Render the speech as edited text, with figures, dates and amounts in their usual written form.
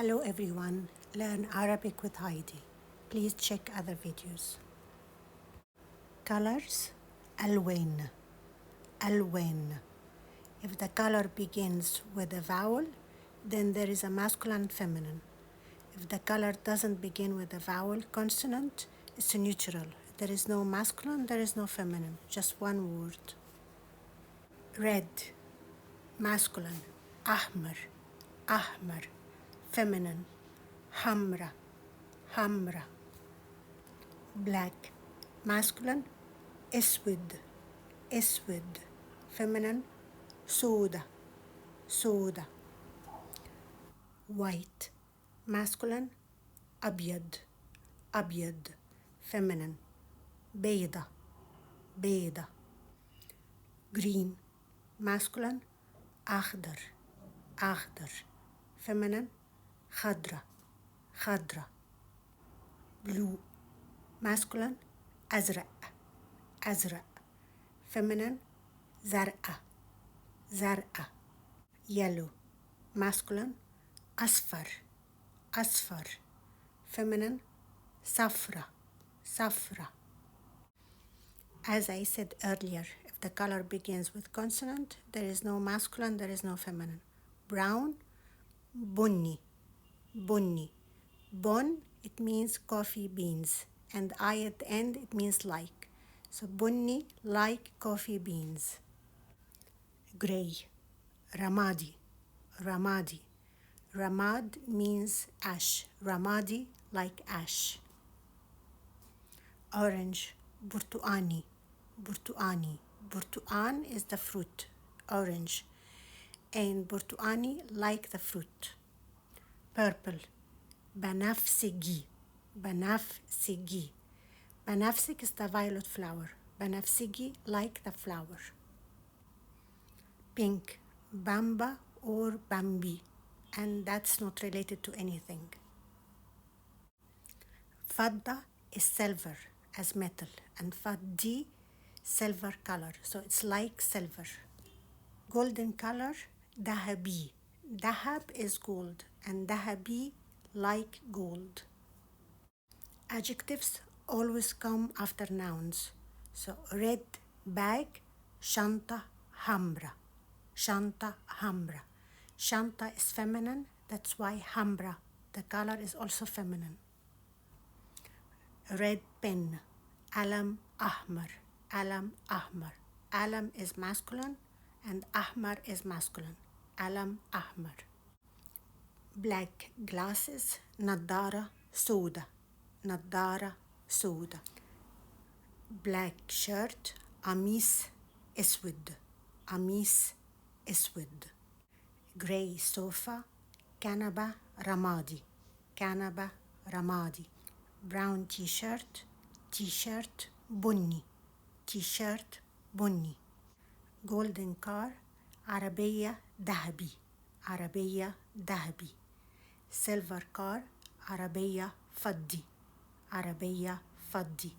Hello everyone, learn Arabic with Heidi. Please check other videos. Colors, ألوان, ألوان. If the color begins with a vowel, then there is a masculine and feminine. If the color doesn't begin with a vowel consonant, it's a neutral. There is no masculine, there is no feminine, just one word. Red, masculine, أحمر, أحمر. Feminine, حمرا, حمرا. Black, masculine, أسود, أسود. Feminine, سودة, سودة. White, masculine, أبيض, أبيض. Feminine, بيضة, بيضة. Green, masculine, أخضر, أخضر. Feminine, خضرة, خضرة. Blue, masculine, أزرق, أزرق. Feminine, زرقاء, زرقاء. Yellow, masculine, أصفر, أصفر. Feminine, صفرة, صفرة. As I said earlier, if the color begins with consonant, there is no masculine, there is no feminine. Brown, bunni, bunni. Bun, it means coffee beans, and I at the end, it means like. So bunni, like coffee beans. Gray, ramadi, ramadi. Ramad means ash. Ramadi, like ash. Orange, burtuani, burtuani. Burtuan is the fruit, orange. And burtuani, like the fruit. Purple, banafsigi, banafsigi. Banafsig is the violet flower. Banafsigi, like the flower. Pink, bamba or bambi, and that's not related to anything. Fadda is silver as metal, and faddi, silver color, so it's like silver. Golden color, dahabi. Dahab is gold, and dahabi, like gold. Adjectives always come after nouns. So red bag, shanta hamra, shanta hamra. Shanta is feminine, that's why hamra, the color, is also feminine. Red pen, alam ahmar, alam ahmar. Alam is masculine and ahmar is masculine. Alam ahmar. Black glasses, nadara soda, nadara soda. Black shirt, amis اسود, amis اسود. Gray sofa, كنبة رمادي, كنبة رمادي. Brown t-shirt, t-shirt بني, t-shirt بني. Golden car, عربية ذهبي, عربية ذهبي. Silver car, عربية فضي, عربية فضي.